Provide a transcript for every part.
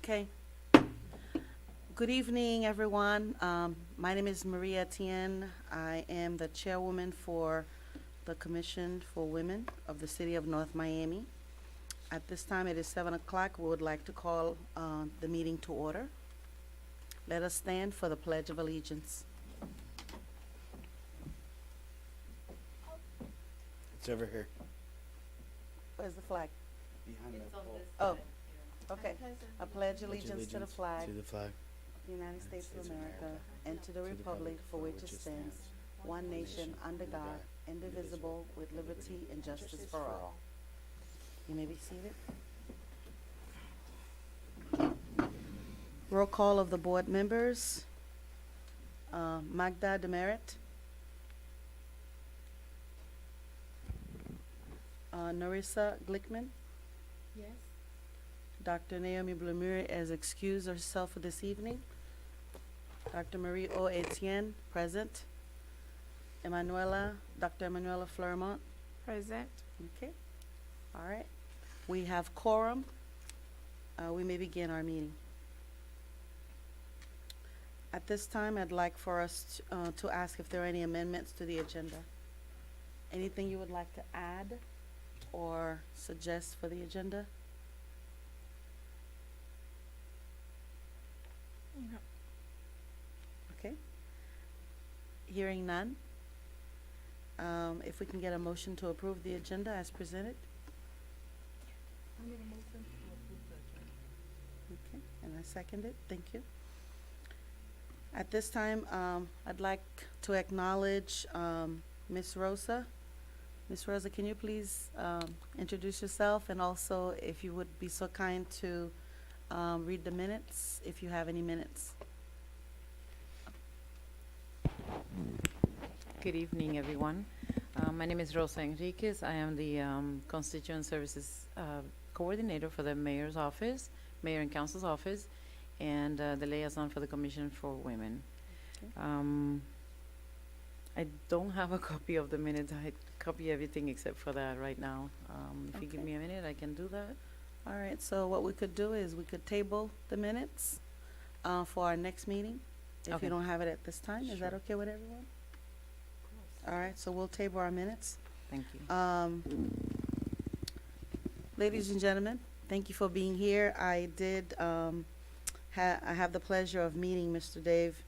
Okay. Good evening, everyone. My name is Maria Tien. I am the chairwoman for the Commission for Women of the City of North Miami. At this time, it is 7 o'clock. We would like to call the meeting to order. Let us stand for the Pledge of Allegiance. It's over here. Where's the flag? Behind It's that on pole. this Oh, side, okay. I pledge allegiance to the flag To the flag. of the United States of America and to the republic for which it stands, one nation, under God, indivisible, with liberty and justice for all. You may be seated. Roll call of the board members. Magda Demerit. Narissa Glickman. Yes. Dr. Naomi Blemure has excused herself for this evening. Dr. Marie O. Etienne, present. Dr. Emanuela Fleurmont. Present. Okay, all right. We have quorum. We may begin our meeting. At this time, I'd like for us to ask if there are any amendments to the agenda. Anything you would like to add or suggest for the agenda? No. Okay. Hearing none. If we can get a motion to approve the agenda as presented. I need a motion to approve the agenda. Okay, and I second it. Thank you. At this time, I'd like to acknowledge Ms. Rosa. Ms. Rosa, can you please introduce yourself, and also if you would be so kind to read the minutes, if you have any minutes. Good evening, everyone. My name is Rosa Enriquez. I am the Constituent Services Coordinator for the Mayor's Office, Mayor and Council's Office, and the liaison for the Commission for Women. Okay. I don't have a copy of the minutes. I copy everything except for that right now. If you give Okay. me a minute, I can do that. All right, so what we could do is we could table the minutes for our next meeting, if Okay. you don't have it at this time. Is that Sure. okay with everyone? All right, so we'll table our minutes. Thank you. Ladies and gentlemen, thank you for being here. I have the pleasure of meeting Mr. Dave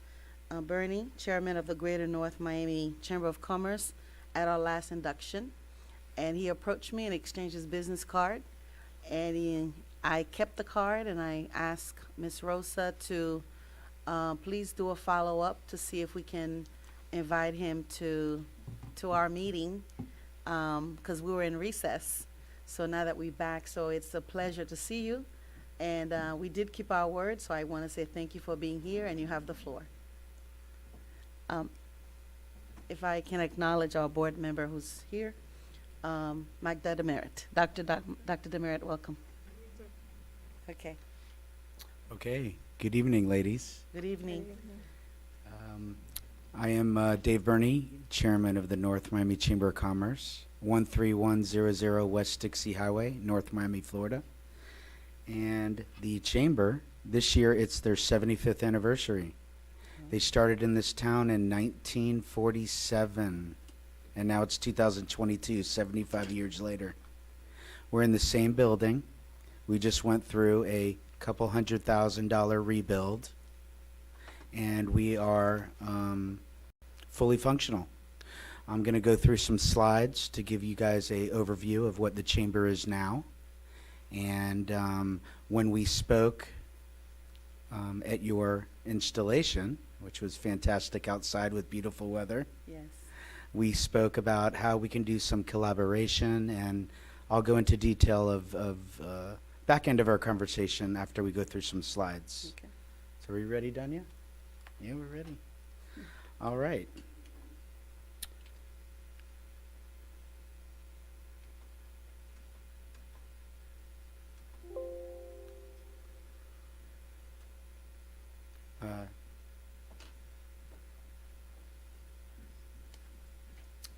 Burney, Chairman of the Greater North Miami Chamber of Commerce, at our last induction. And he approached me and exchanged his business card. And I kept the card, and I asked Ms. Rosa to please do a follow-up to see if we can invite him to our meeting, because we were in recess. So now that we're back, so it's a pleasure to see you. And we did keep our word, so I want to say thank you for being here, and you have the floor. If I can acknowledge our board member who's here, Magda Demerit. Dr. Demerit, welcome. Okay, Okay. Good evening, ladies. good evening. I am Dave Burney, Chairman of the North Miami Chamber of Commerce, 13100 West Dixie Highway, North Miami, Florida. And the Chamber, this year it's their 75th anniversary. They started in this town in 1947, and now it's 2022, 75 years later. We're in the same building. We just went through a couple $100,000 rebuild, and we are fully functional. I'm going to go through some slides to give you guys a overview of what the chamber is now. And when we spoke at your installation, which was fantastic outside with beautiful weather, Yes. we spoke about how we can do some collaboration, and I'll go into detail of back end of our conversation after we go through some slides. Okay. So are we ready, Danya? Yeah, we're ready. All right.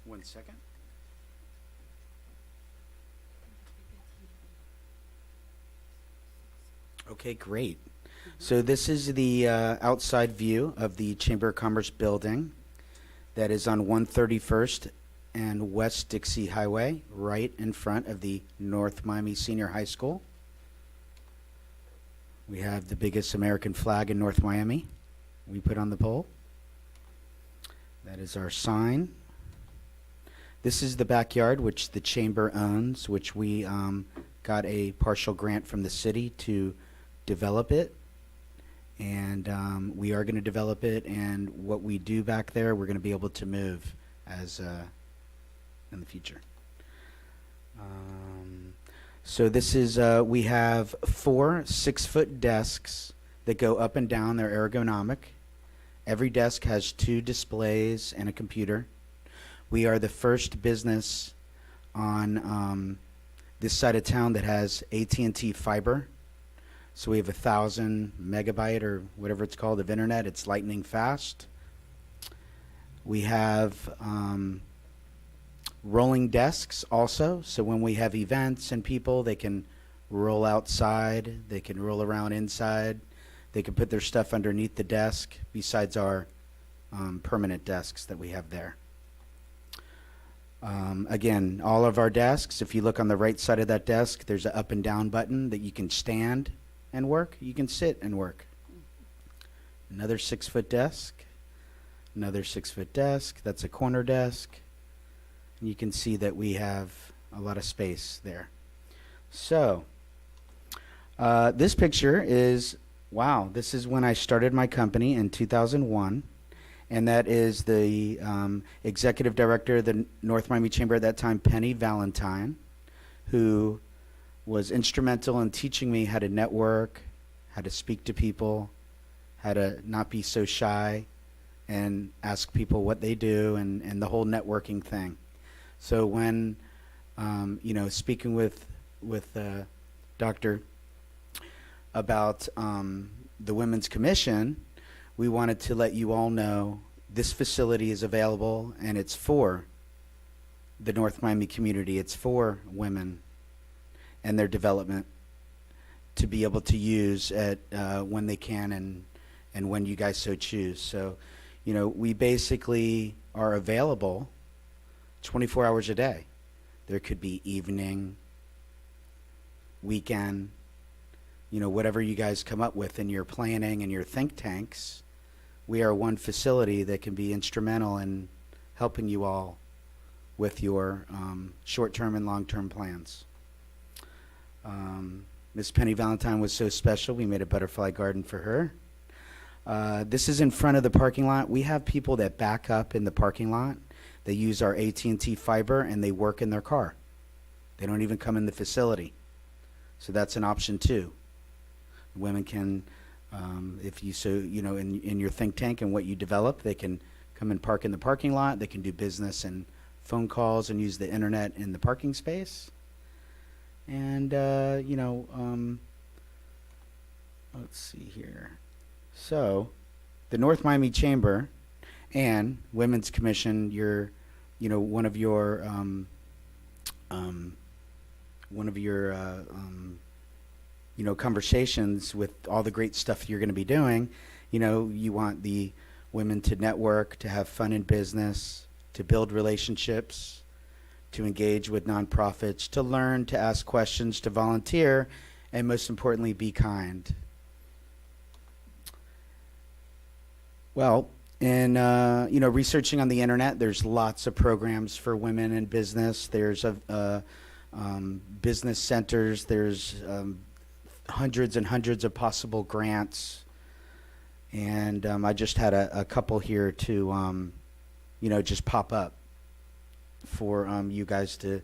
One second. Okay, great. So this is the outside view of the Chamber of Commerce building that is on 131st and West Dixie Highway, right in front of the North Miami Senior High School. We have the biggest American flag in North Miami we put on the pole. That is our sign. This is the backyard, which the chamber owns, which we got a partial grant from the city to develop it. And we are going to develop it, and what we do back there, we're going to be able to move as in the future. So this is, we have 4 6-foot desks that go up and down. They're ergonomic. Every desk has 2 displays and a computer. We are the first business on this side of town that has AT&T fiber. So we have 1,000 megabyte or whatever it's called of internet. It's lightning fast. We have rolling desks also. So when we have events and people, they can roll outside. They can roll around inside. They can put their stuff underneath the desk besides our permanent desks that we have there. Again, all of our desks, if you look on the right side of that desk, there's an up and down button that you can stand and work. You can sit and work. Another 6-foot desk. Another 6-foot desk. That's a corner desk. And you can see that we have a lot of space there. So, this picture is, wow, this is when I started my company in 2001. And that is the executive director of the North Miami Chamber at that time, Penny Valentine, who was instrumental in teaching me how to network, how to speak to people, how to not be so shy and ask people what they do, and the whole networking thing. So when, speaking with Dr. about the Women's Commission, we wanted to let you all know this facility is available, and it's for the North Miami community. It's for women and their development to be able to use at when they can and when you guys so choose. So, we basically are available 24 hours a day. There could be evening, weekend, whatever you guys come up with in your planning and your think tanks. We are one facility that can be instrumental in helping you all with your short-term and long-term plans. Miss Penny Valentine was so special, we made a butterfly garden for her. This is in front of the parking lot. We have people that back up in the parking lot. They use our AT&T fiber, and they work in their car. They don't even come in the facility. So that's an option too. Women can, if you so, in your think tank and what you develop, they can come and park in the parking lot. They can do business and phone calls and use the internet in the parking space. And, let's see here. So, the North Miami Chamber and Women's Commission, one of your conversations with all the great stuff you're going to be doing, you want the women to network, to have fun in business, to build relationships, to engage with nonprofits, to learn, to ask questions, to volunteer, and most importantly, be kind. Well, in researching on the internet, there's lots of programs for women in business. There's business centers. There's hundreds and hundreds of possible grants, and I just had a couple here to just pop up for you guys to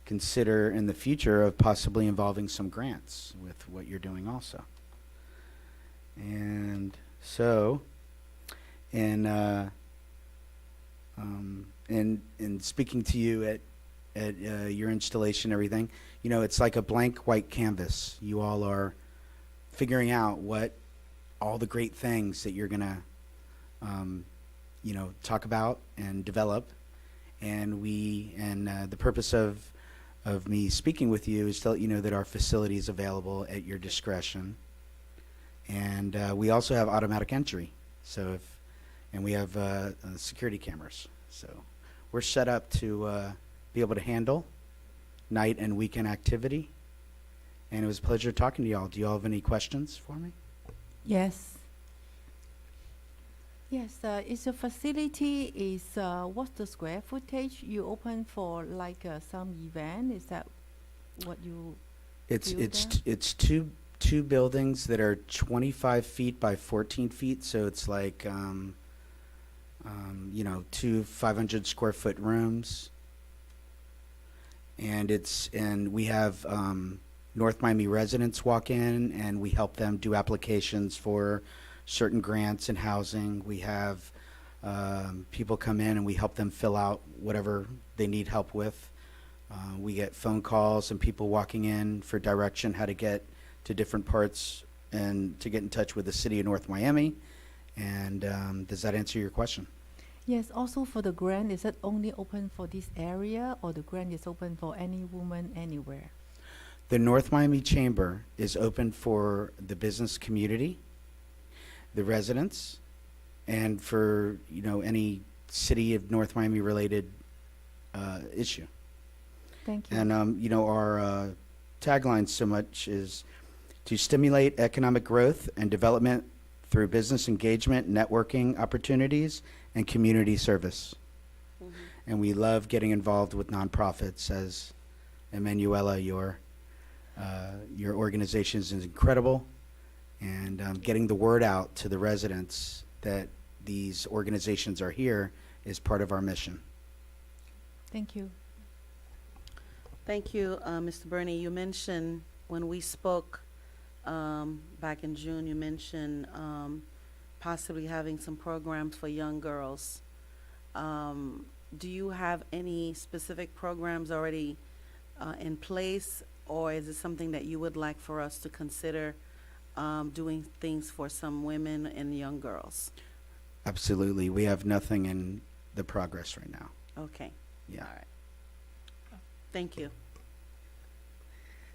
consider in the future of possibly involving some grants with what you're doing also. And so, in speaking to you at your installation, everything, it's like a blank white canvas. You all are figuring out what all the great things that you're gonna, talk about and develop. And the purpose of me speaking with you is to let you know that our facility is available at your discretion. And we also have automatic entry. So and we have security cameras. So we're set up to be able to handle night and weekend activity. And it was a pleasure talking to y'all. Do y'all have any questions for me? Yes. Yes, is the facility is, what's the square footage you open for, like, some event? Is that what you, It's Build it's that? it's two buildings that are 25 feet by 14 feet. So it's like two 500 square foot rooms. And we have North Miami residents walk in, and we help them do applications for certain grants and housing. We have people come in and we help them fill out whatever they need help with. We get phone calls and people walking in for direction how to get to different parts and to get in touch with the city of North Miami. And does that answer your question? yes, also for the grant, is it only open for this area, or the grant is open for any woman anywhere? The North Miami Chamber is open for the business community, the residents, and for, any city of North Miami related issue. Thank you. And, our tagline so much is to stimulate economic growth and development through business engagement, networking opportunities, and community service. And we love getting involved with nonprofits, as Emanuela, your organization is incredible, and getting the word out to the residents that these organizations are here is part of our mission. Thank you. Thank you, Mr. Bernie. You mentioned when we spoke back in June, you mentioned possibly having some programs for young girls. Do you have any specific programs already in place, or is it something that you would like for us to consider doing things for some women and young girls? Absolutely. We have nothing in the progress right now. Okay, Yeah. all right. Thank you.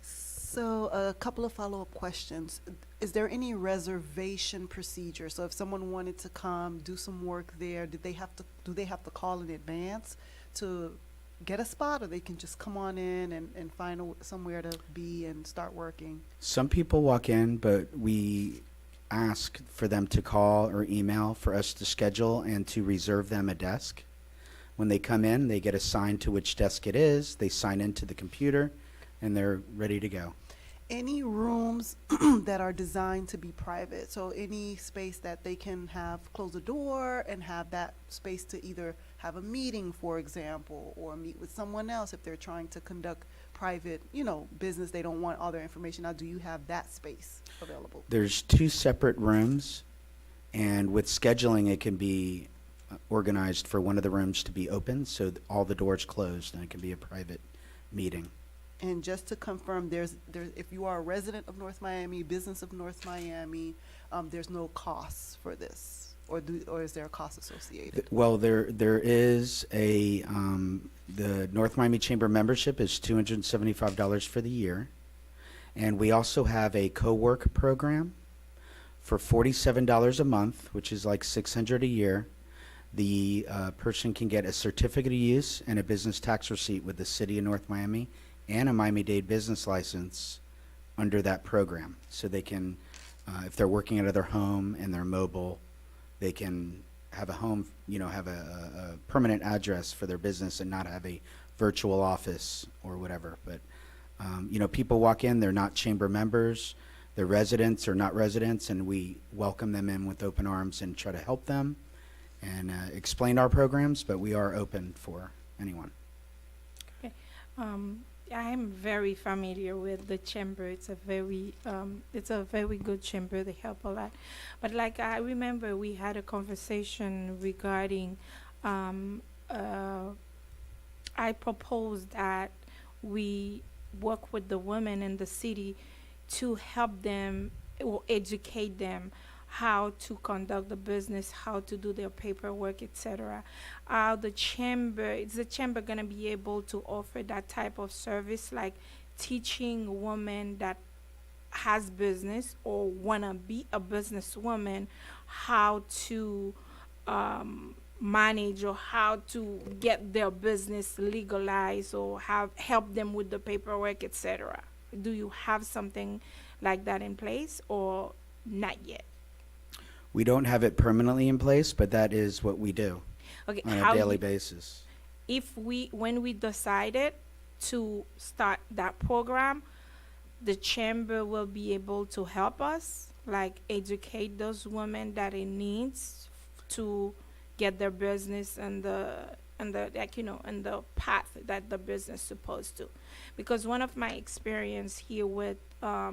So a couple of follow-up questions. Is there any reservation procedure? So if someone wanted to come do some work there, do they have to call in advance to get a spot, or they can just come on in and find somewhere to be and start working? Some people walk in, but we ask for them to call or email for us to schedule and to reserve them a desk. When they come in, they get assigned to which desk it is, they sign into the computer, and they're ready to go. Any rooms that are designed to be private, so any space that they can close the door and have that space to either have a meeting, for example, or meet with someone else if they're trying to conduct private, business, they don't want all their information out. Do you have that space available? There's two separate rooms, and with scheduling, it can be organized for one of the rooms to be open, so all the doors closed, and it can be a private meeting. And just to confirm, there's if you are a resident of North Miami, business of North Miami, there's no costs for this, or is there a cost associated? Well, there is the North Miami Chamber membership is $275 for the year, and we also have a co-work program for $47 a month, which is like $600 a year. The person can get a certificate of use and a business tax receipt with the city of North Miami and a Miami-Dade business license under that program. So they can, if they're working out of their home and they're mobile, they can have a home, have a permanent address for their business and not have a virtual office or whatever. But, people walk in, they're not chamber members, they're residents or not residents, and we welcome them in with open arms and try to help them and explain our programs, but we are open for anyone. I'm very familiar with the chamber. It's a very good chamber. They help a lot. But like I remember we had a conversation regarding, I proposed that we work with the women in the city to help them or educate them how to conduct the business, how to do their paperwork, etc. Is the chamber going to be able to offer that type of service, like teaching women that has business or wanna be a businesswoman, how to manage or how to get their business legalized or help them with the paperwork, etc. Do you have something like that in place or not yet? We don't have it permanently in place, but that is what we do Okay, on a how daily you- basis. when we decided to start that program, the chamber will be able to help us, like educate those women that it needs to get their business and the like, and the path that the business supposed to. Because one of my experience here with a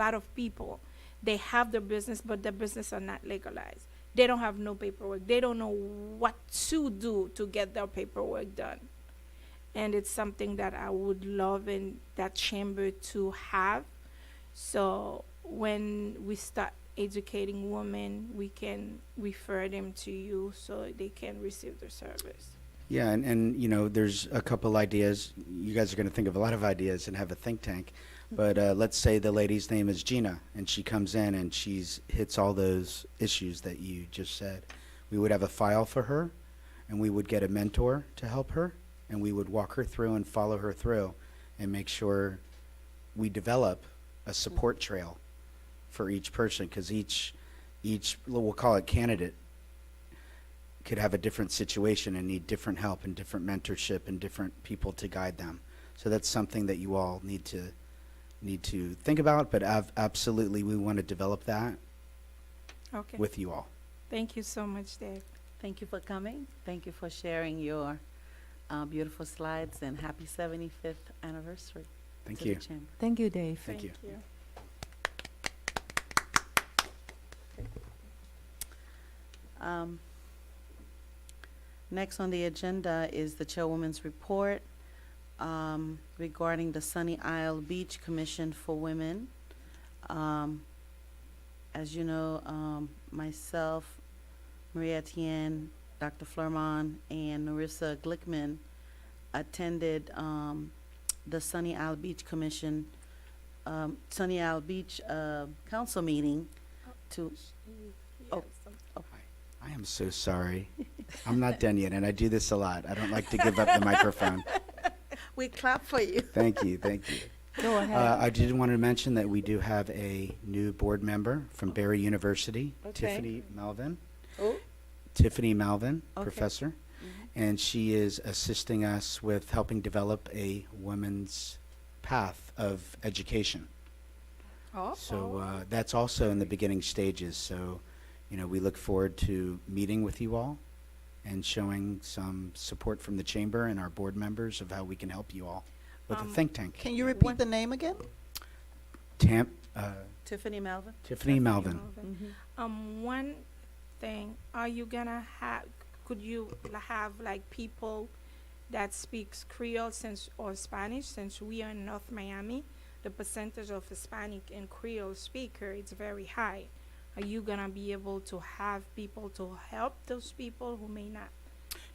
lot of people, they have their business, but their business are not legalized. They don't have no paperwork. They don't know what to do to get their paperwork done. And it's something that I would love in that chamber to have. So when we start educating women, we can refer them to you so they can receive the service. Yeah, and you know, there's a couple ideas. You guys are going to think of a lot of ideas and have a think tank. But let's say the lady's name is Gina, and she comes in and she's hits all those issues that you just said. We would have a file for her, and we would get a mentor to help her, and we would walk her through and follow her through and make sure we develop a support trail for each person, because each we'll call it candidate could have a different situation and need different help and different mentorship and different people to guide them. So that's something that you all need to think about, but absolutely we want to develop that Okay. with you all. Thank you so much, Dave. Thank you for coming. Thank you for sharing your beautiful slides, and happy 75th anniversary Thank to you. the chamber. Thank you, Dave. Thank you. Next on the agenda is the chairwoman's report regarding the Sunny Isle Beach Commission for Women. As you know, myself, Maria Etienne, Dr. Flermont, and Marissa Glickman attended the Sunny Isle Beach Commission, Sunny Isle Beach Council meeting to, oh, I am so sorry. I'm not done yet, and I do this a lot. I don't like to give up the microphone. we clap for you. Thank you, thank you. Go ahead. I did want to mention that we do have a new board member from Barry University, Okay. Tiffany Malvin. Oh. Tiffany Malvin, Okay. professor, and she is assisting us with helping develop a women's path of education. Oh, So that's also in the beginning stages. So, you know, we look forward to meeting with you all and showing some support from the chamber and our board members of how we can help you all with a think tank. Can you repeat the name again? Tiffany Melvin? Tiffany Malvin. One thing, are you gonna could you have like people that speaks Creole or Spanish, since we are in North Miami? The percentage of Hispanic and Creole speaker is very high. Are you gonna be able to have people to help those people who may not?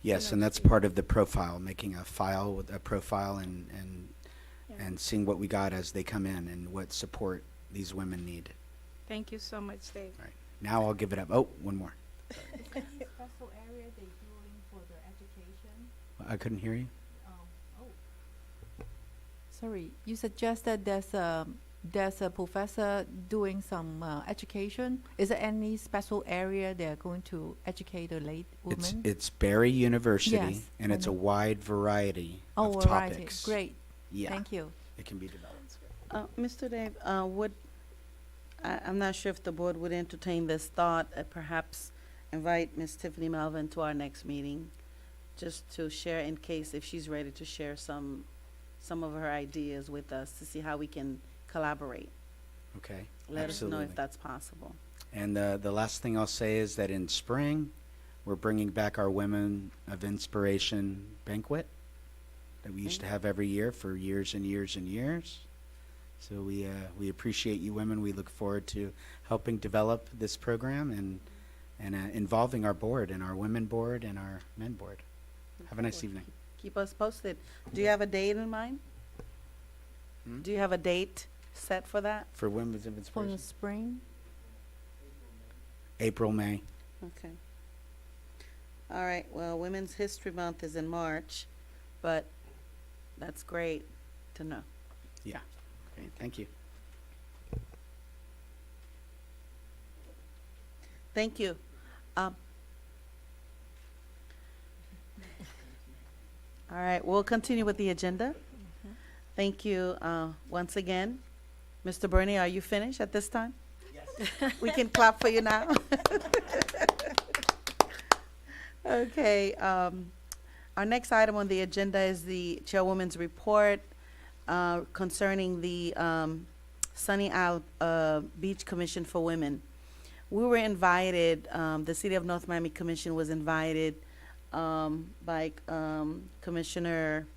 Yes, know, and that's see. part of the profile, making a file with a profile Yeah. and seeing what we got as they come in and what support these women need. Thank you so much, Dave. Now I'll give it up. Oh, one more. Special area they doing for the education? I couldn't hear you. Sorry, you suggest that there's a professor doing some education. Is there any special area they're going to educate the late women? It's Barry University, Yes, and I it's a know. wide variety Oh, of variety. topics. Great. Yeah, Thank you. it can be developed. Mr. Dave, I'm not sure if the board would entertain this thought, perhaps invite Ms. Tiffany Melvin to our next meeting, just to share in case if she's ready to share some of her ideas with us to see how we can collaborate. Okay. Let us know Absolutely. if that's possible. And the last thing I'll say is that in spring, we're bringing back our Women of Inspiration banquet that we used to have every year for years and years and years. So we appreciate you women. We look forward to helping develop this program and involving our board and our women board and our men board. Have a nice evening. Keep us posted. Do you have a date in mind? Hmm? Do you have a date set for that? For Women's of For the Inspiration? spring? April, May. Okay. All right, well, Women's History Month is in March, but that's great to know. Yeah. Okay, thank you. Thank you. All right, we'll continue with the agenda. Thank you, once again. Mr. Bernie, are you finished at this time? Yes. We can clap for you now. Okay, our next item on the agenda is the chairwoman's report, concerning the, Sunny Isle, Beach Commission for Women. We were invited, the City of North Miami Commission was invited, by, Commissioner,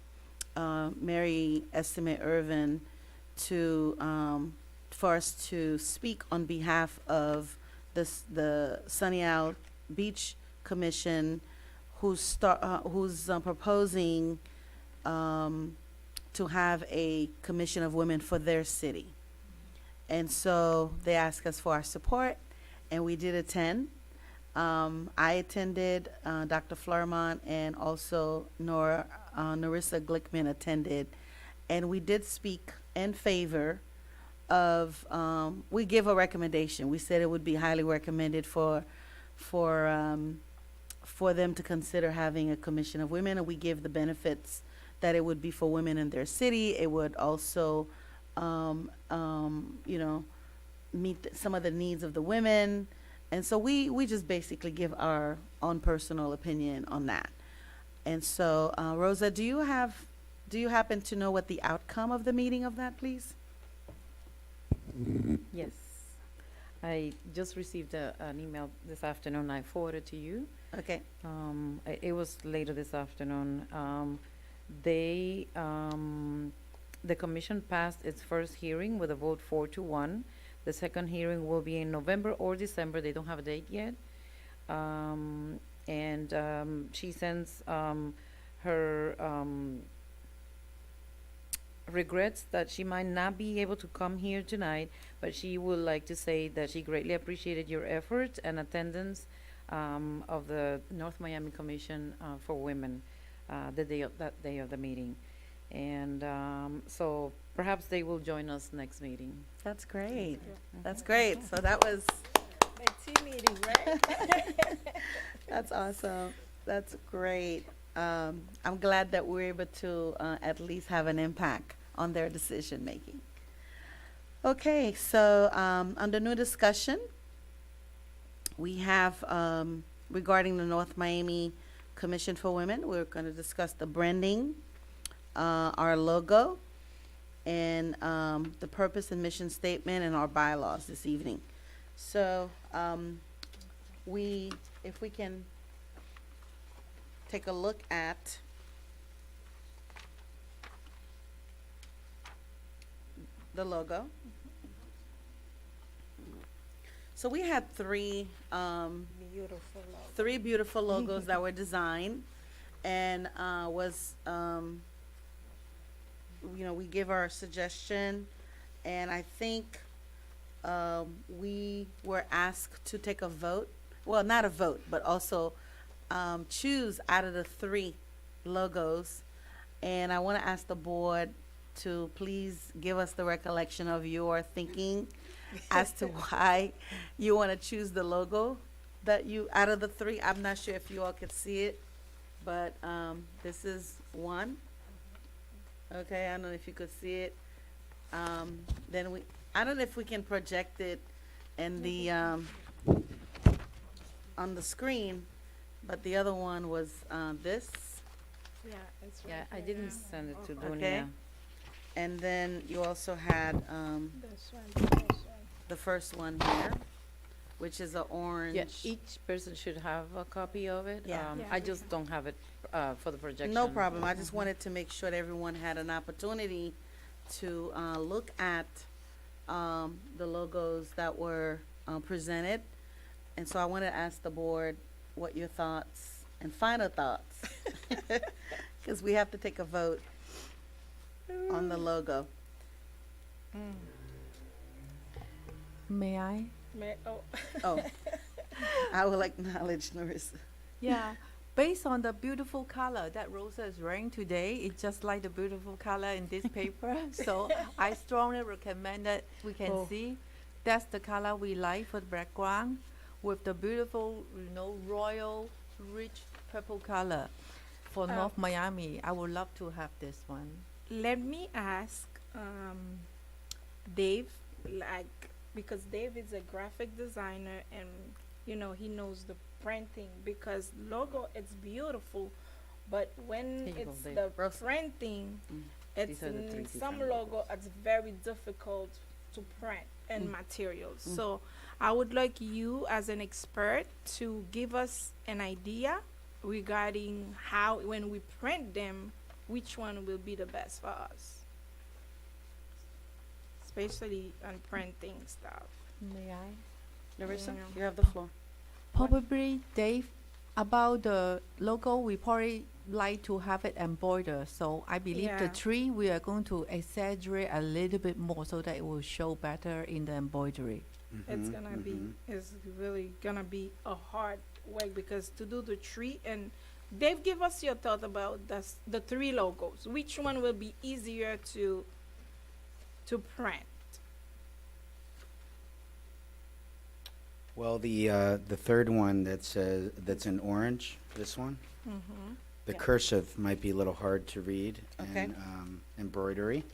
Mary Estimate Irvin to, for us to speak on behalf of the Sunny Isle Beach Commission, who's proposing, to have a commission of women for their city. And so they asked us for our support, and we did attend. I attended, Dr. Flarmont, and also Narissa Glickman attended. And we did speak in favor of, we give a recommendation. We said it would be highly recommended for them to consider having a commission of women, and we give the benefits that it would be for women in their city. It would also, meet some of the needs of the women. And so we just basically give our own personal opinion on that. And so, Rosa, do you happen to know what the outcome of the meeting of that, please? Yes. I just received an email this afternoon. I forwarded to you. Okay, It was later this afternoon. The commission passed its first hearing with a vote 4-1. The second hearing will be in November or December. They don't have a date yet. She sends her regrets that she might not be able to come here tonight, but she would like to say that she greatly appreciated your efforts and attendance of the North Miami Commission for Women that day of the meeting. And so perhaps they will join us next meeting. that's great. That's great. So that was, meeting, right? that's awesome. That's great. I'm glad that we're able to at least have an impact on their decision making. Okay, so under new discussion, we have regarding the North Miami Commission for Women, we're going to discuss the branding, our logo, and the purpose and mission statement and our bylaws this evening. So if we can take a look at the logo. So we had three beautiful logos that were designed, and we give our suggestion, and I think we were asked to take a vote. Well, not a vote, but also choose out of the three logos. And I want to ask the board to please give us the recollection of your thinking as to why you want to choose the logo that out of the three. I'm not sure if you all could see it, but this is one. Okay, I don't know if you could see it. I don't know if we can project it in the on the screen, but the other one was this. Yeah, it's right Yeah, I there, didn't yeah. send it to Okay. Dunia. And then you also had This one. the first one here, which is an orange. Yeah, each person should have a copy of it. Yeah. Yeah, I we just don't have it for the projection. No problem. I just wanted to make sure that everyone had an opportunity to look at the logos that were presented. And so I want to ask the board what your thoughts and final thoughts, because we have to take a vote on the logo. May I? Oh, I will acknowledge Narissa. Yeah, based on the beautiful color that Rosa is wearing today, it's just like the beautiful color in this paper. So I strongly recommend that we can Oh. see that's the color we like for the background with the beautiful, royal, rich purple color. For North Miami, I would love to have this one. Let me ask Dave, because Dave is a graphic designer and he knows the printing, because logo it's beautiful, but when Here you go, it's Dave. the Rosa. printing, Mm. it's These are the three some different logo it's very difficult to print and Mm. materials. Mm. So I would like you as an expert to give us an idea regarding how, when we print them, which one will be the best for us, especially on printing stuff. May I? Narissa, Yeah. you have the floor. Probably, Dave, about the logo, we probably like to have it embroidered. So I believe the Yeah. tree, we are going to exaggerate a little bit more so that it will show better in the embroidery. It's Mhm, gonna be, mhm. it's really gonna be a hard work, because to do the tree, and Dave, give us your thought about the three logos. Which one will be easier to print? Well, the third one that's in orange, this one, Mm-hmm. the Yeah. cursive might be a little hard to read. Okay. And embroidery.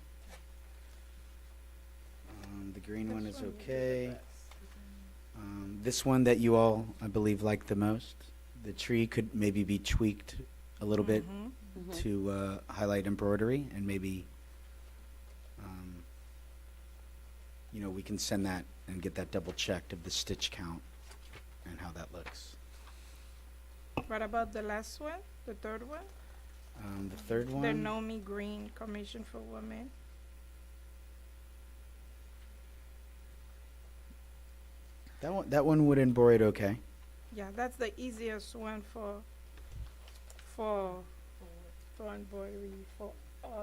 The green one is okay. This one that you all, I believe, like the most. The tree could maybe be tweaked a little bit Mm-hmm. Mhm. to highlight embroidery, and maybe, we can send that and get that double checked of the stitch count and how that looks. What about the last one, the third one? The third The one, Nomi Green Commission for Women. that one would embroider okay. Yeah, that's the easiest one for embroidery, for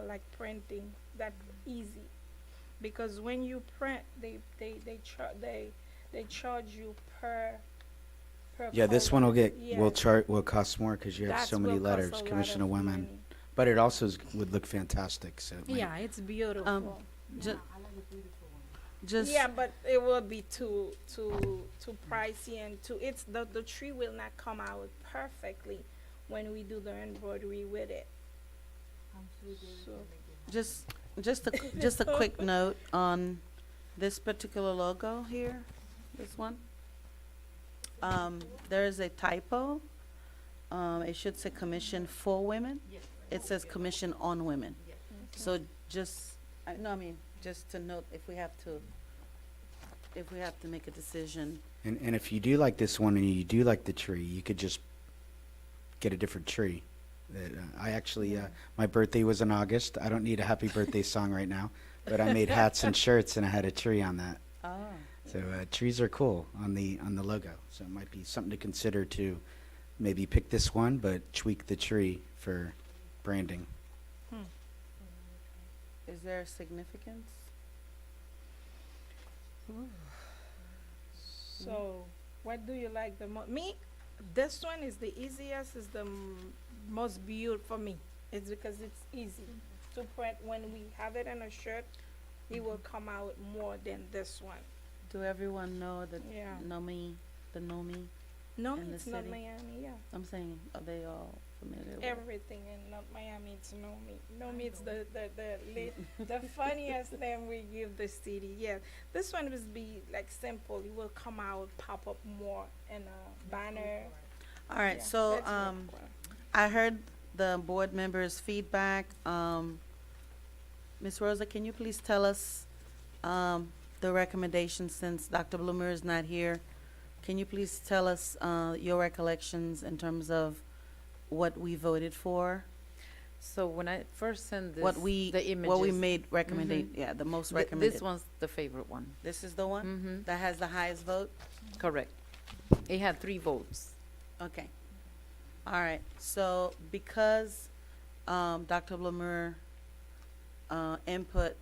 like printing. That's easy, because when you print, they charge you per Yeah, this one color. will cost more because you have That's so many will cost letters, a lot Commission of of Women. money. But it also would look fantastic, so it might- Yeah, it's beautiful. Ju- Just, Yeah, but it will be too pricey, and it's the tree will not come out perfectly when we do the embroidery with it. So just a quick note on this particular logo here, this one. There is a typo. It should say Commission for Women. It says Commission on Women. So just, just to note, if we have to make a decision. And if you do like this one and you do like the tree, you could just get a different tree. I actually, my birthday was in August. I don't need a happy birthday song right now, but I made hats and shirts and I had a tree on that. Oh. So trees are cool on the logo. So it might be something to consider to maybe pick this one, but tweak the tree for branding. Is there a significance? So, what do you like the most? Me, this one is the easiest, is the most beautiful for me. It's because it's easy to print. When we have it in a shirt, it will come out more than this one. Do everyone know the Yeah. Nomi? No, In the it's not city? Miami, yeah. I'm saying, are they all familiar with it? Everything in not Miami, it's Nomi. Nomi, it's the funniest name we give the city. Yeah, this one will be like simple. It will come out, pop up more in a banner. All right, Yeah, so, that's really cool. I heard the board members' feedback. Ms. Rosa, can you please tell us, the recommendations, since Dr. Bloomer is not here? Can you please tell us, your recollections in terms of what we voted for? So when I first sent this, What we the images, What we made recommended, yeah, the most recommended. this one's the favorite one. This is the one Mm-hmm. that has the highest vote? Correct. It had 3 votes. Okay. All right, so because, Dr. Bloomer, input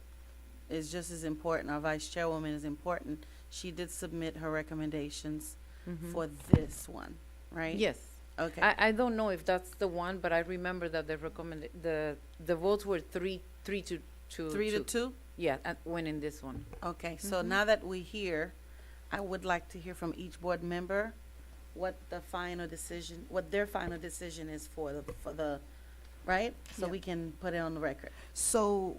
is just as important, our vice chairwoman is important she did submit her recommendations Mhm. for this one, right? Yes. Okay. I don't know if that's the one, but I remember that the votes were three to two. 3-2? Yeah, and winning this one. Okay, so Mhm. now that we hear, I would like to hear from each board member what their final decision is for the, right? So Yeah. we can put it on the record. So,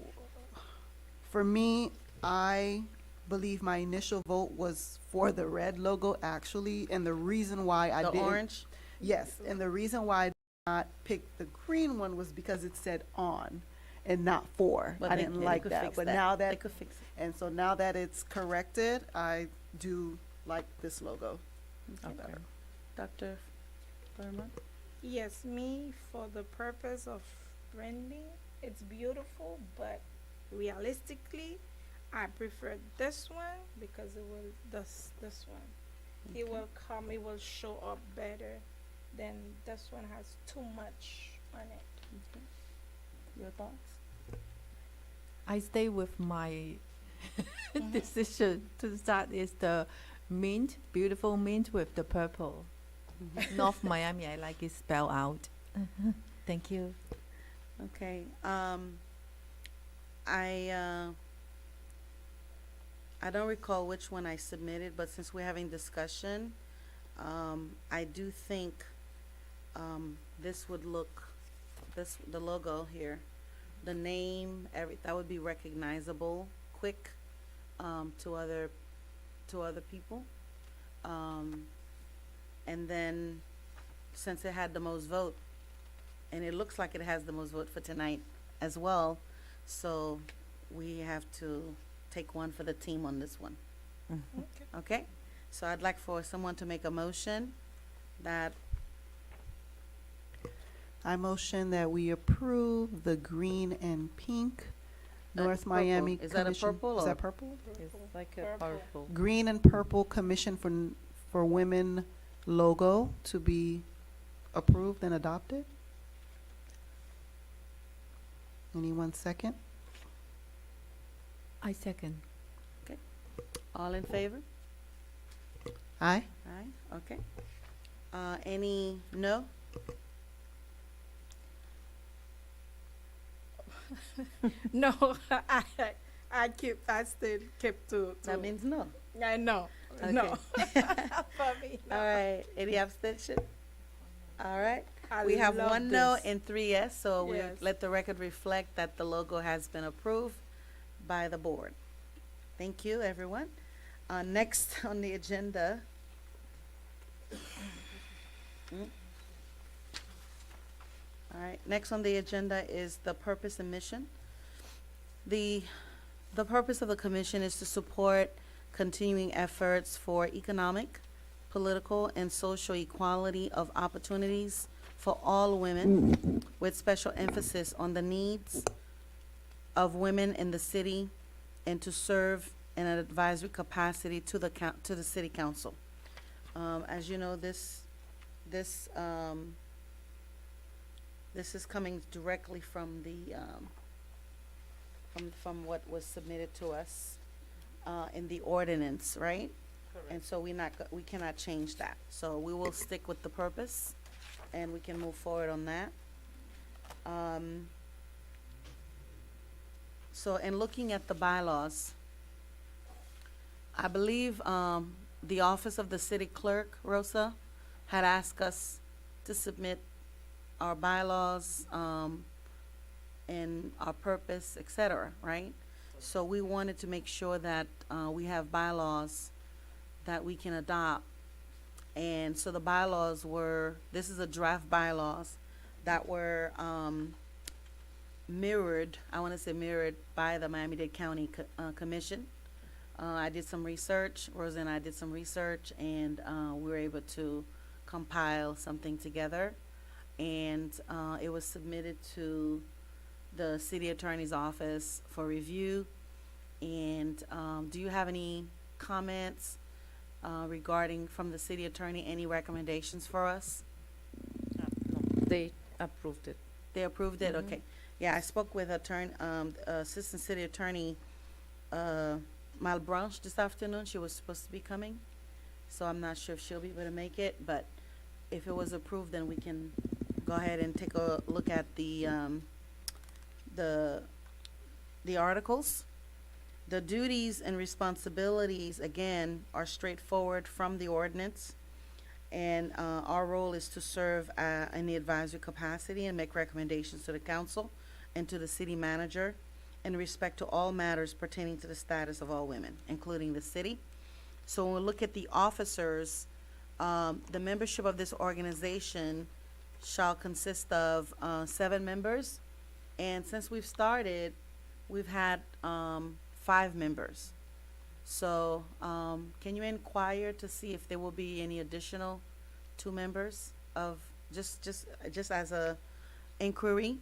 for me, I believe my initial vote was for the red logo, actually, and the reason why I The didn't. orange? Yes, and the reason why I did not pick the green one was because it said on and not for. Well, I then, didn't yeah, they like could that, fix but that. now They that, could fix it. and so now that it's corrected, I do like this logo Okay. better. Dr. Thurman? Yes, me, for the purpose of branding, it's beautiful, but realistically, I prefer this one because it will, this one. It will come, it will show up better than this one has too much on it. Okay. Your thoughts? I stay with my decision to start is the mint, beautiful mint with the purple. North Miami, I like it spelled out. Thank you. Okay, I don't recall which one I submitted, but since we're having discussion, I do think, this would look, the logo here, the name, that would be recognizable quick, to other people. And then, since it had the most vote, and it looks like it has the most vote for tonight as well, so we have to take one for the team on this one, Okay. okay? So I'd like for someone to make a motion that, I motion that we approve the green and pink North purple. Miami Is that a Commission. purple Is or- that purple? It's like a Purple. purple. Green and purple Commission for Women logo to be approved and adopted. Anyone second? I second. all in favor? Aye. Aye, okay. Any no? No, I still keep to. That means no. I know, Okay. no. For me, no. All right, any abstention? All right, I we have love one no this. and three yes, so we Yes. let the record reflect that the logo has been approved by the board. Thank you, everyone. Next on the agenda. All right, next on the agenda is the purpose and mission. The purpose of the commission is to support continuing efforts for economic, political, and social equality of opportunities for all women, with special emphasis on the needs of women in the city, and to serve in an advisory capacity to the city council. As you know, this is coming directly from the, from what was submitted to us, in the ordinance, right? And so we cannot change that. So we will stick with the purpose, and we can move forward on that. So in looking at the bylaws, I believe, the office of the city clerk, Rosa, had asked us to submit our bylaws, and our purpose, et cetera, right? So we wanted to make sure that, we have bylaws that we can adopt. And so the bylaws were, this is a draft bylaws that were, mirrored, I wanna say mirrored by the Miami-Dade County Commission. I did some research, Rosa and I did some research, and, we were able to compile something together. And, it was submitted to the city attorney's office for review. And, do you have any comments, regarding from the city attorney, any recommendations for us? No, they approved it. They approved it, Mhm. okay. Yeah, I spoke with Assistant City Attorney, Malbranche this afternoon. She was supposed to be coming, so I'm not sure if she'll be able to make it, but if it was approved, then we can go ahead and take a look at the articles. The duties and responsibilities, again, are straightforward from the ordinance. And our role is to serve in the advisory capacity and make recommendations to the council and to the city manager in respect to all matters pertaining to the status of all women, including the city. So when we look at the officers, the membership of this organization shall consist of 7 members. And since we've started, we've had 5 members. So, can you inquire to see if there will be any additional 2 members of, just as a inquiry?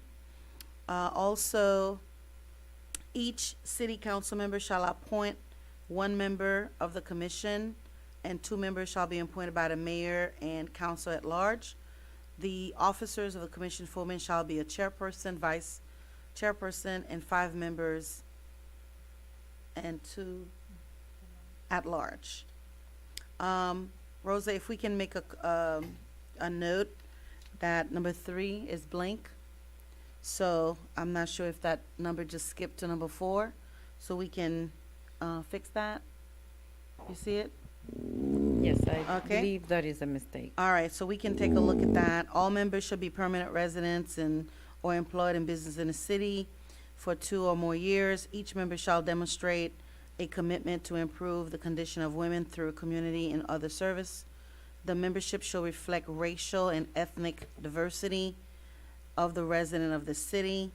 Also, each city council member shall appoint 1 member of the commission, and 2 members shall be appointed by the mayor and council at large. The officers of the commission foreman shall be a chairperson, vice chairperson, and 5 members, and 2 at large. Rosa, if we can make a note that number 3 is blank. So I'm not sure if that number just skipped to number 4, so we can fix that. You see it? Yes, I Okay. believe that is a mistake. All right, so we can take a look at that. All members should be permanent residents or employed in business in the city for 2 or more years. Each member shall demonstrate a commitment to improve the condition of women through community and other service. The membership shall reflect racial and ethnic diversity of the resident of the city.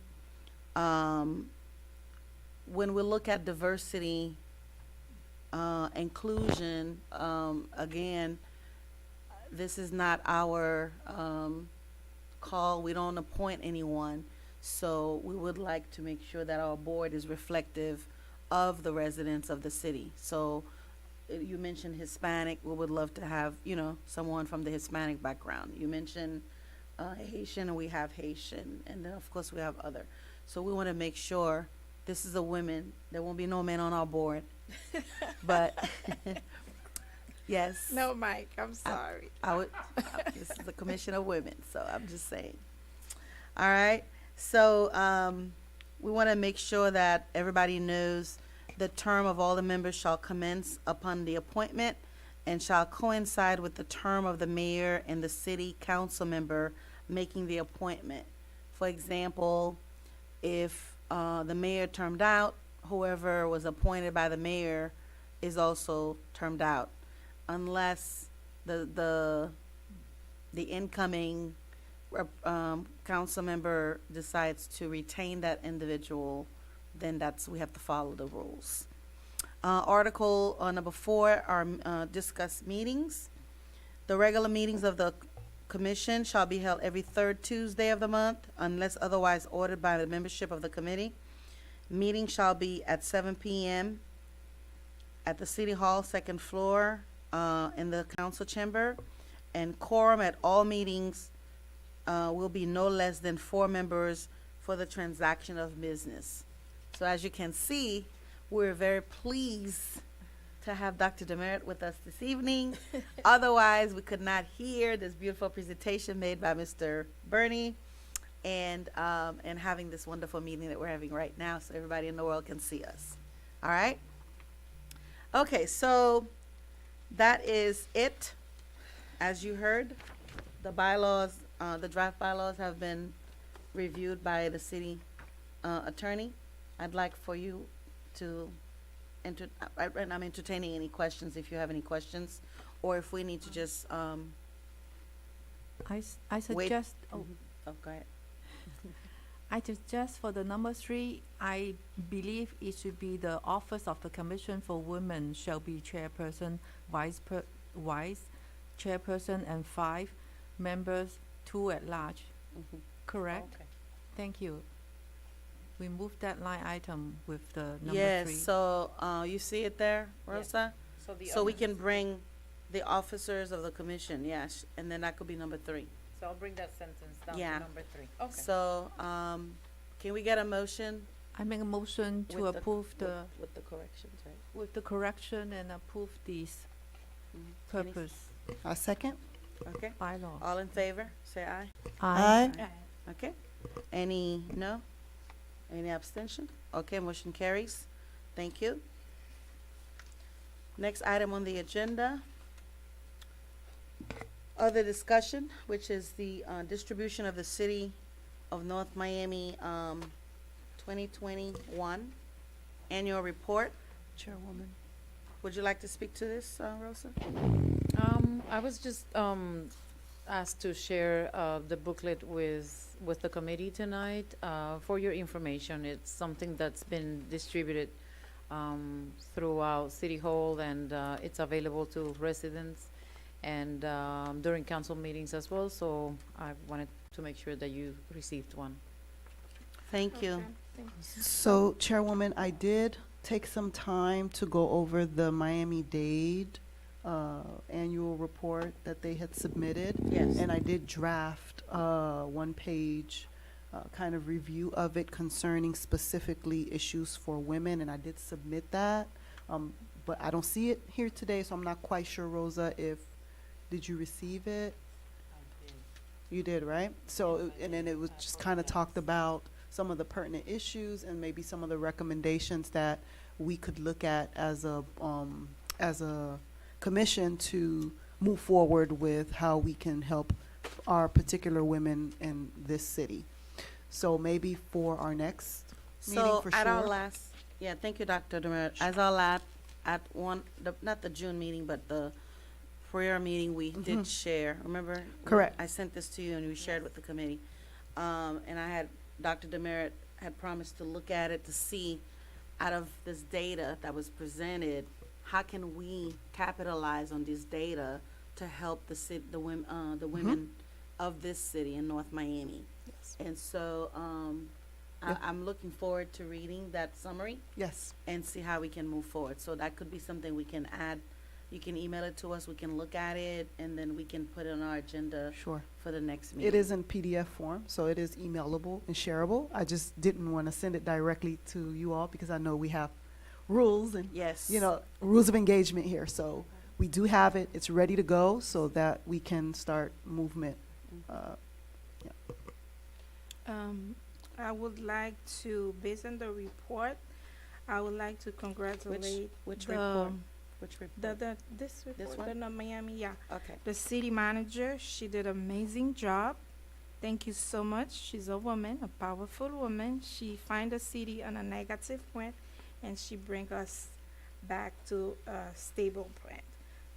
When we look at diversity, inclusion, again, this is not our call. We don't appoint anyone. So we would like to make sure that our board is reflective of the residents of the city. So you mentioned Hispanic. We would love to have, someone from the Hispanic background. You mentioned Haitian, and we have Haitian. And then, of course, we have other. So we want to make sure this is a women. There won't be no men on our board. But, yes. No, Mike, I'm sorry. This is the Commission of Women, so I'm just saying. All right. So we want to make sure that everybody knows the term of all the members shall commence upon the appointment and shall coincide with the term of the mayor and the city council member making the appointment. For example, if the mayor termed out, whoever was appointed by the mayor is also termed out, unless the incoming council member decides to retain that individual, then we have to follow the rules. Article number 4 are discuss meetings. The regular meetings of the commission shall be held every 3rd Tuesday of the month unless otherwise ordered by the membership of the committee. Meeting shall be at 7 p.m. at the City Hall, 2nd floor, in the council chamber. And quorum at all meetings will be no less than 4 members for the transaction of business. So as you can see, we're very pleased to have Dr. Demerit with us this evening. Otherwise, we could not hear this beautiful presentation made by Mr. Bernie and having this wonderful meeting that we're having right now so everybody in the world can see us. All right? Okay, so that is it. As you heard, the bylaws, the draft bylaws have been reviewed by the city attorney. I'd like for you to I'm entertaining any questions if you have any questions, or if we need to just, I wait. suggest, oh, Oh, go ahead. I suggest for the number 3, I believe it should be the office of the Commission for Women shall be chairperson, vice chairperson, and 5 members, 2 at large. Mhm. Correct? Okay. Thank you. We moved that line item with the number 3. Yes, so, you see it there, Rosa? So we can bring the officers of the commission, yes, and then that could be number 3. So I'll bring that sentence down Yeah. to number 3. Okay. So, can we get a motion I make a motion to With the- approve the, With the corrections, right? with the correction and approve these Mhm. Any- purpose A second? Okay, bylaw. all in favor, say aye. Aye. Okay, any no? Any abstention? Okay, motion carries. Thank you. Next item on the agenda. Other discussion, which is the distribution of the City of North Miami 2021 Annual Report. Chairwoman. Would you like to speak to this, Rosa? I was just asked to share the booklet with the committee tonight. For your information, it's something that's been distributed throughout City Hall, and it's available to residents and during council meetings as well. So I wanted to make sure that you received one. Thank you. So, Chairwoman, I did take some time to go over the Miami-Dade annual report that they had submitted. Yes. And I did draft one-page kind of review of it concerning specifically issues for women, and I did submit that. But I don't see it here today, so I'm not quite sure, Rosa, did you receive it? You did, right? So, and then it was just kind of talked about some of the pertinent issues and maybe some of the recommendations that we could look at as a commission to move forward with how we can help our particular women in this city. So maybe for our next meeting, So for at our sure. last, yeah, thank you, Dr. Demer. As our last, at one, not the June meeting, but the prayer meeting, we did share, remember? Correct. I sent this to you and we shared with the committee. And I had, Dr. Demerit had promised to look at it to see, out of this data that was presented, how can we capitalize on this data to help the city, the women of this city in North Miami? Yes. And so, Yeah. I'm looking forward to reading that summary Yes. and see how we can move forward. So that could be something we can add. You can email it to us, we can look at it, and then we can put it on our agenda Sure. for the next meeting. It is in PDF form, so it is emailable and shareable. I just didn't want to send it directly to you all because I know we have rules and, Yes. rules of engagement here. So we do have it. It's ready to go so that we can start movement. I would like to, based on the report, I would like to congratulate Which the, report? Which report? this report, one? the North Miami, yeah. Okay. The city manager, she did an amazing job. Thank you so much. She's a woman, a powerful woman. She find the city on a negative point, and she bring us back to a stable point.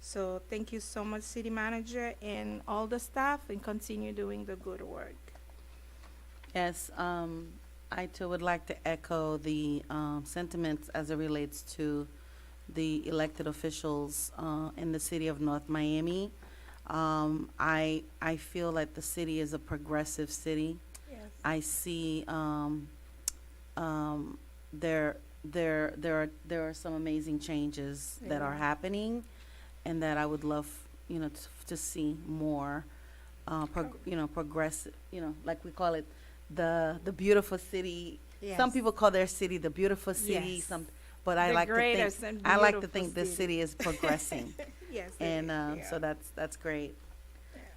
So thank you so much, city manager, and all the staff, and continue doing the good work. Yes, I too would like to echo the sentiments as it relates to the elected officials in the city of North Miami. I feel like the city is a progressive city. Yes. I see there are some amazing changes that are Yeah. happening, and that I would love to see more progressive, like we call it the beautiful city. Some people call their city the beautiful city. Yes. But I The like to greatest think and I like to beautiful think this city is progressing. Yes. it And is, yeah. so that's great.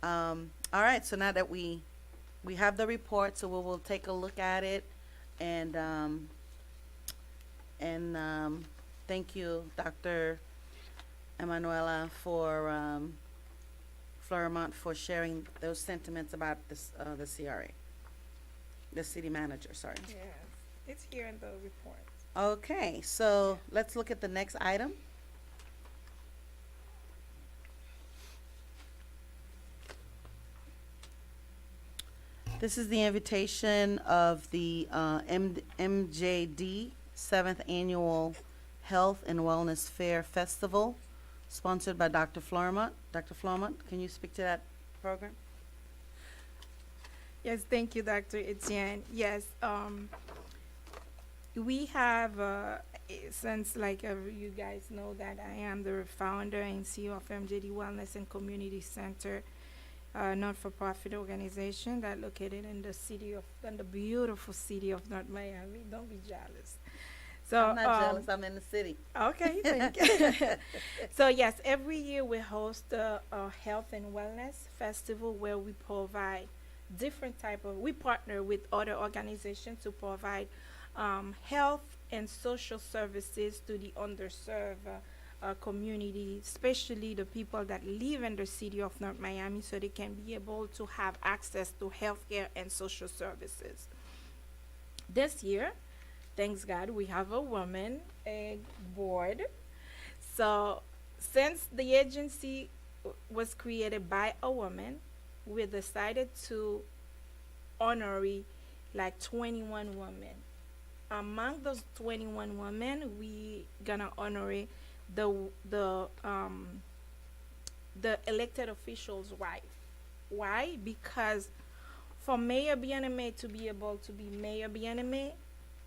All right, so now that we have the report, so we will take a look at it, and thank you, Dr. Emanuela, for Florimont, for sharing those sentiments about this the CRA, the city manager. Sorry. Yes, it's here in the report. Okay, so let's look at the next item. This is the invitation of the MJD 7th Annual Health and Wellness Fair Festival, sponsored by Dr. Florimont. Dr. Florimont, can you speak to that program? Yes, thank you, Dr. Etienne. Yes, we have, since you guys know that I am the founder and CEO of MJD Wellness and Community Center, not-for-profit organization that located in the beautiful city of North Miami. Don't be jealous. So I'm not jealous. I'm in the city. Okay, thank you. So yes, every year we host a health and wellness festival where we provide we partner with other organizations to provide health and social services to the underserved community, especially the people that live in the city of North Miami, so they can be able to have access to healthcare and social services. This year, thanks God, we have a woman board. So, since the agency was created by a woman, we decided to honor like 21 women. Among those 21 women, we gonna honor the elected official's wife. Why? Because for Mayor Bieneme to be able to be Mayor Bieneme,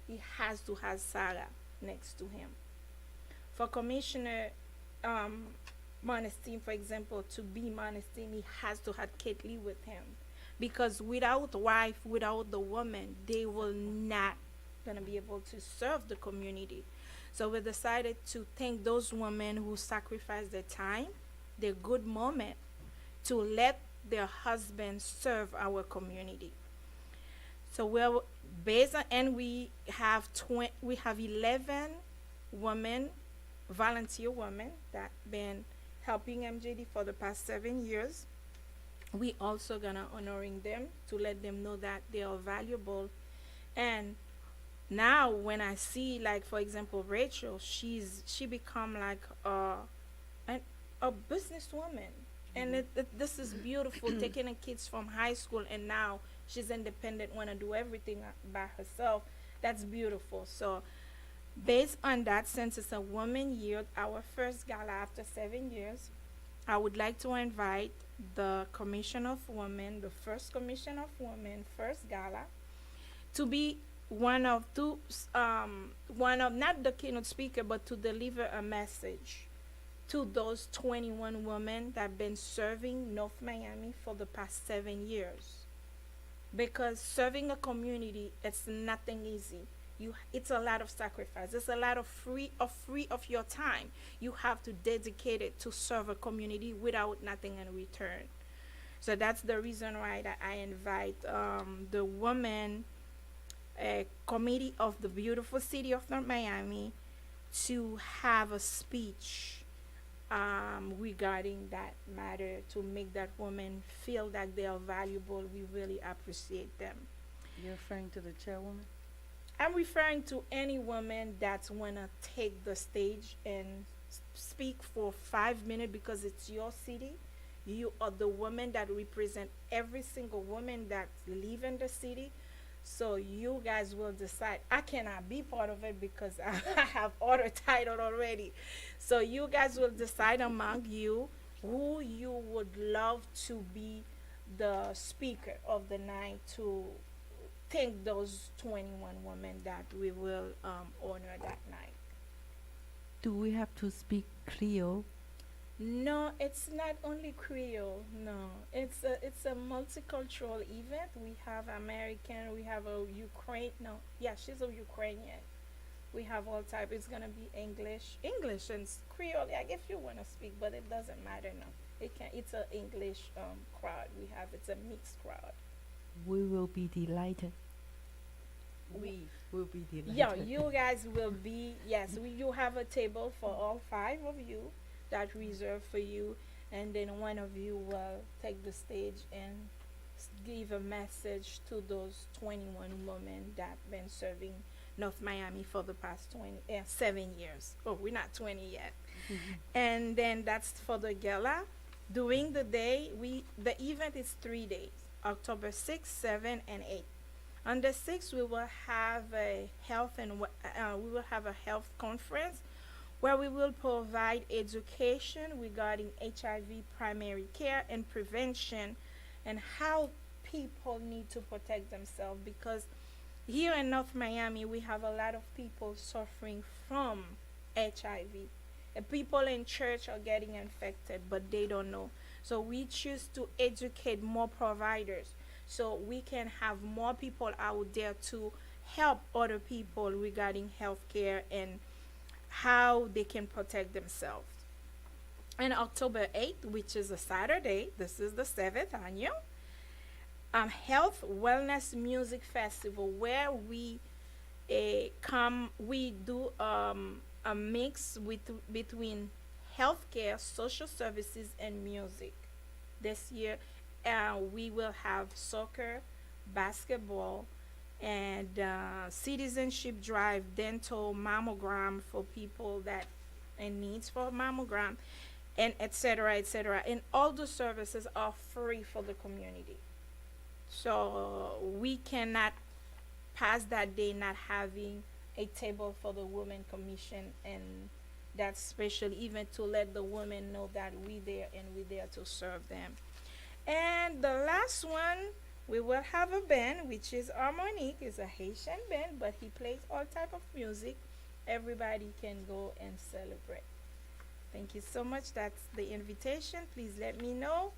he has to have Sarah next to him. For Commissioner Monestine, for example, to be Monestine, he has to have Kate Lee with him. Because without wife, without the woman, they will not gonna be able to serve the community. So we decided to thank those women who sacrificed their time, their good moment, to let their husbands serve our community. So we're based on, and we have 11 women, volunteer women that been helping MJD for the past 7 years. We also gonna honoring them to let them know that they are valuable. And now when I see, like, for example, Rachel, she become like a businesswoman. And this is beautiful, taking the kids from high school, and now she's independent, want to do everything by herself. That's beautiful. So based on that, since it's a woman year, our first gala after 7 years, I would like to invite the Commission of Women, the first Commission of Women, first gala, to be one of not the keynote speaker, but to deliver a message to those 21 women that have been serving North Miami for the past 7 years. Because serving a community, it's nothing easy. It's a lot of sacrifice. It's a lot of free of your time. You have to dedicate it to serve a community without nothing in return. So that's the reason why that I invite the women committee of the beautiful city of North Miami to have a speech regarding that matter, to make that woman feel that they are valuable. We really appreciate them. You're referring to the chairwoman? I'm referring to any woman that wanna take the stage and speak for 5 minutes, because it's your city. You are the woman that represent every single woman that live in the city. So you guys will decide. I cannot be part of it because I have other title already. So you guys will decide among you who you would love to be the speaker of the night, to thank those 21 women that we will honor that night. Do we have to speak Creole? No, it's not only Creole. No, it's a multicultural event. We have American, we have a Ukraine. No, yeah, she's a Ukrainian. We have all type. It's gonna be English and Creole. Like if you wanna speak, but it doesn't matter. No, it can. It's a English crowd. It's a mixed crowd. We will be delighted. We will be delighted. Yeah, you guys will be. Yes, you have a table for all 5 of you that reserved for you, and then one of you will take the stage and give a message to those 21 women that been serving North Miami for the past 7 years. Oh, we're not 20 yet. And then that's for the gala. During the day, the event is 3 days, October 6th, 7th, and 8th. On the 6th, we will have a health conference where we will provide education regarding HIV primary care and prevention, and how people need to protect themselves, because here in North Miami we have a lot of people suffering from HIV, and people in church are getting infected but they don't know. So we choose to educate more providers so we can have more people out there to help other people regarding healthcare and how they can protect themselves. And October 8th, which is a Saturday, this is the 7th annual Health Wellness Music Festival, where we we do a mix between healthcare, social services, and music. This year, we will have soccer, basketball, and citizenship drive, dental, mammogram for people that in needs for mammogram, and etc. etc. And all the services are free for the community. So we cannot pass that day not having a table for the Women Commission, and that's special even to let the women know that we there and we there to serve them. And the last one, we will have a band, which is Harmonique. It's a Haitian band, but he plays all type of music. Everybody can go and celebrate. Thank you so much. That's the invitation. Please let me know.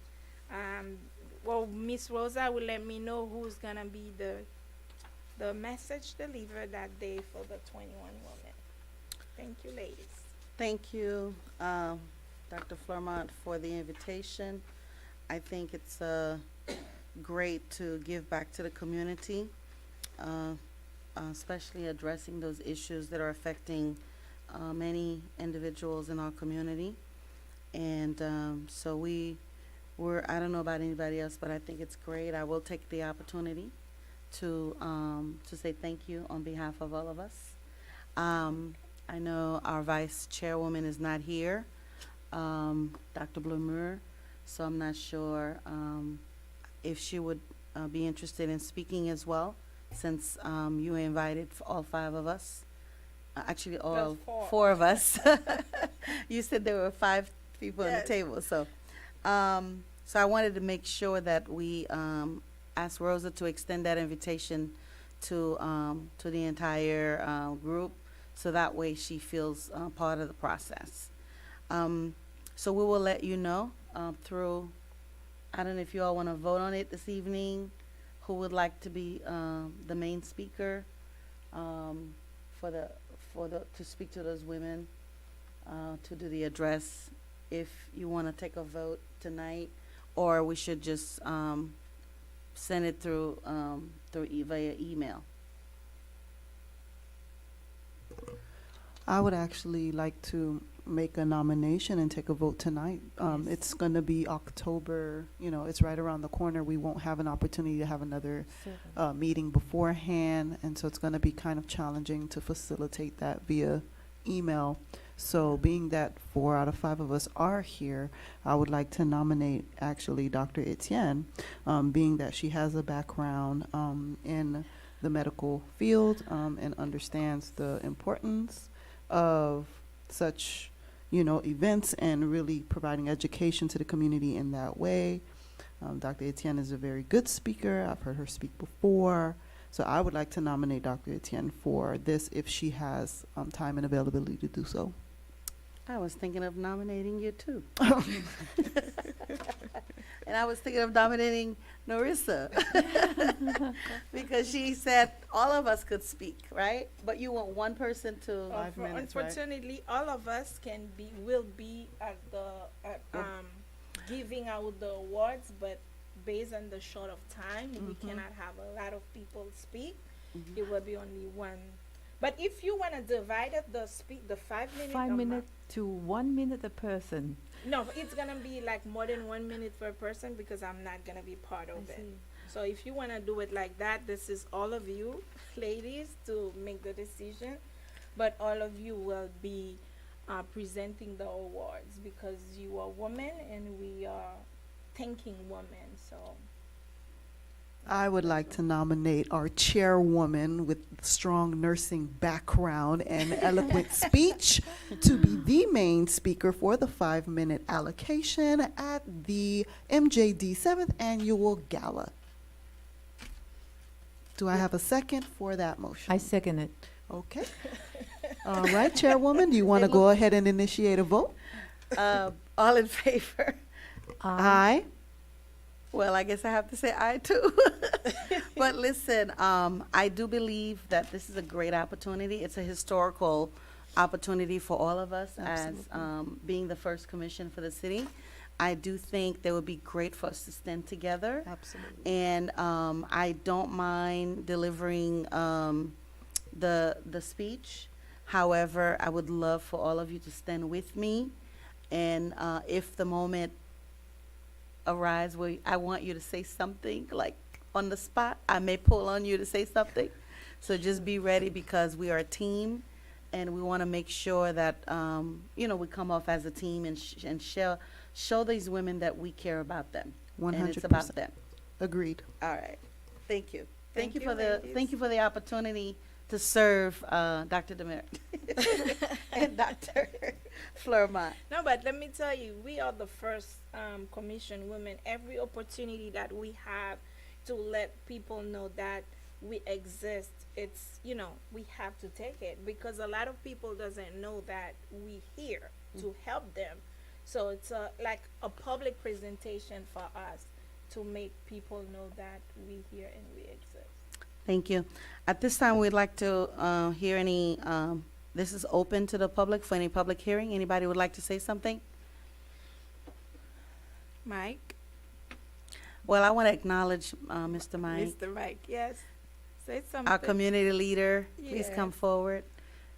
Miss Rosa will let me know who's gonna be the message delivered that day for the 21 women. Thank you, ladies. Thank you, Dr. Fleurmont, for the invitation. I think it's great to give back to the community, especially addressing those issues that are affecting many individuals in our community. And so I don't know about anybody else, but I think it's great. I will take the opportunity to say thank you on behalf of all of us. I know our vice chairwoman is not here, Dr. Blumur, so I'm not sure if she would be interested in speaking as well, since you invited all 5 of us. Actually, all Well, 4 of us. You said there were 5 people on the Yes. table, so I wanted to make sure that we ask Rosa to extend that invitation to the entire group, so that way she feels part of the process. So we will let you know through. I don't know if you all want to vote on it this evening. Who would like to be the main speaker to speak to those women, to do the address? If you want to take a vote tonight, or we should just send it through via email. I would actually like to make a nomination and take a vote tonight. It's going to be October, it's right around the corner. We won't have an opportunity to have another meeting beforehand, and so it's going to be kind of challenging to facilitate that via email. So being that 4 out of 5 of us are here, I would like to nominate actually Dr. Etienne, being that she has a background in the medical field and understands the importance of such, events and really providing education to the community in that way. Dr. Etienne is a very good speaker. I've heard her speak before. So I would like to nominate Dr. Etienne for this if she has time and availability to do so. I was thinking of nominating you too. And I was thinking of nominating Narissa because she said all of us could speak, right? But you want one person to. 5 minutes, right? Unfortunately, all of us will be at the giving out the awards, but based on the short of time, we cannot have a lot of people speak. It will be only one. But if you want to divide it, the 5 minutes. 5 minutes to 1 minute a person. No, it's gonna be like more than 1 minute per person because I'm not gonna be part of it. So if you wanna do it like that, this is all of you, ladies, to make the decision. But all of you will be presenting the awards because you are women and we are thanking women. So I would like to nominate our chairwoman with strong nursing background and eloquent speech to be the main speaker for the 5-minute allocation at the MJD 7th Annual Gala. Do I have a second for that motion? I second it. Okay. All right, Chairwoman, do you want to go ahead and initiate a vote? All in favor? Aye. Well, I guess I have to say aye too. But listen, I do believe that this is a great opportunity. It's a historical opportunity for all of us as being the first commission for the city. I do think that would be great for us to stand together. Absolutely. And I don't mind delivering the speech. However, I would love for all of you to stand with me. And if the moment arise where I want you to say something, like on the spot, I may pull on you to say something. So just be ready, because we are a team, and we want to make sure that we come off as a team and show these women that we care about them. And it's about 100%. them. Agreed. All right. Thank you. Thank you, Thank you for the opportunity to serve Dr. Demeritte and Dr. Fleurmont. No, but let me tell you, we are the first commission women. Every opportunity that we have to let people know that we exist, it's, we have to take it, because a lot of people doesn't know that we here to help them. So it's like a public presentation for us to make people know that we here and we exist. Thank you. At this time, we'd like to hear any, this is open to the public for any public hearing. Anybody would like to say something? Mike? Well, I want to acknowledge Mr. Mike, Mr. Mike, yes. Say something. our community leader. Please Yes. come forward.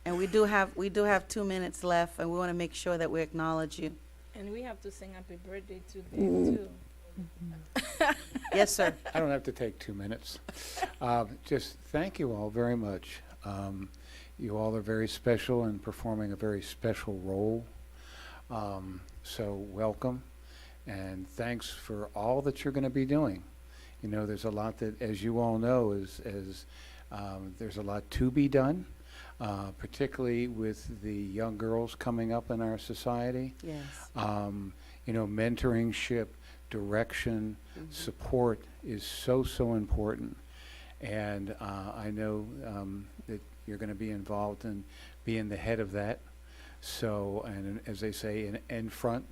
And we do have 2 minutes left, and we want to make sure that we acknowledge you. And we have to sing happy birthday to them too. Yes, sir. I don't have to take 2 minutes. Just thank you all very much. You all are very special and performing a very special role. So welcome, and thanks for all that you're going to be doing. There's a lot that, as you all know, there's a lot to be done, particularly with the young girls coming up in our society. Yes. Mentoringship, direction, support is so important. And I know that you're going to be involved in being the head of that. So, and as they say, in front.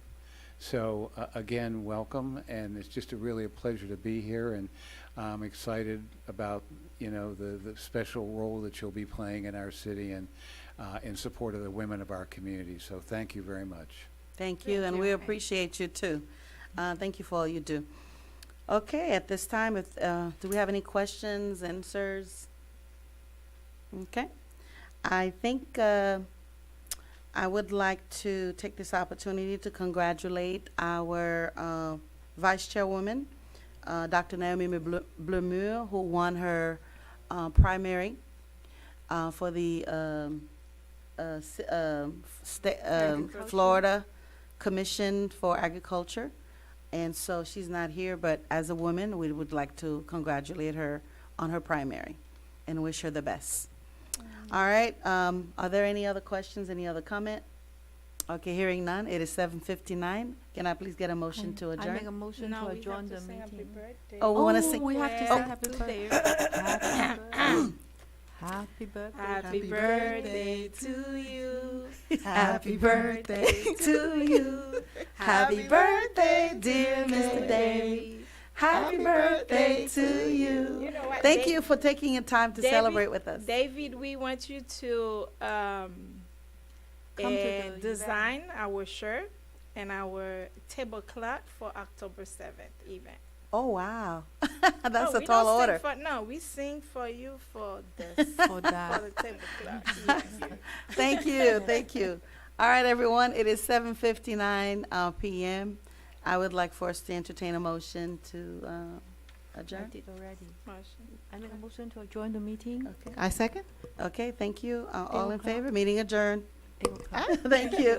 So again, welcome, and it's just really a pleasure to be here, and I'm excited about the special role that you'll be playing in our city and in support of the women of our community. So thank you very much. Thank you, Thank and you. we appreciate you too. Thank you for all you do. Okay, at this time, do we have any questions, answers? Okay. I think I would like to take this opportunity to congratulate our Vice Chairwoman, Dr. Naomi Blemure, who won her primary for the Florida Commission for Agriculture. And so she's not here, but as a woman, we would like to congratulate her on her primary and wish her the best. All right, are there any other questions, any other comment? Okay, hearing none, it is 7:59. Can I please get a motion to I make a adjourn? motion No, to we adjourn have the to sing happy meeting. birthday. Oh, we want to sing. We have to Yeah. say Oh. happy To birthday. Dave. Happy birthday. Happy birthday to you. Happy birthday to you. Happy birthday, dear Mr. Dave. Happy birthday to you. You know what? Thank you for taking your time to David- celebrate with us. David, we want you to Come to the design our shirt and our tablecloth for October 7th event. Oh, wow. That's No, a we tall don't sing order. For, we sing for you for this, For for that. the tablecloth. Yes. Thank you, thank you. All right, everyone, it is 7:59 p.m. I would like for us to entertain a motion to I adjourn. did already. Motion. I make a motion to adjourn the meeting. Okay, I second. okay, thank you. All in o'clock. favor? Meeting adjourned. 8 o'clock. Thank you.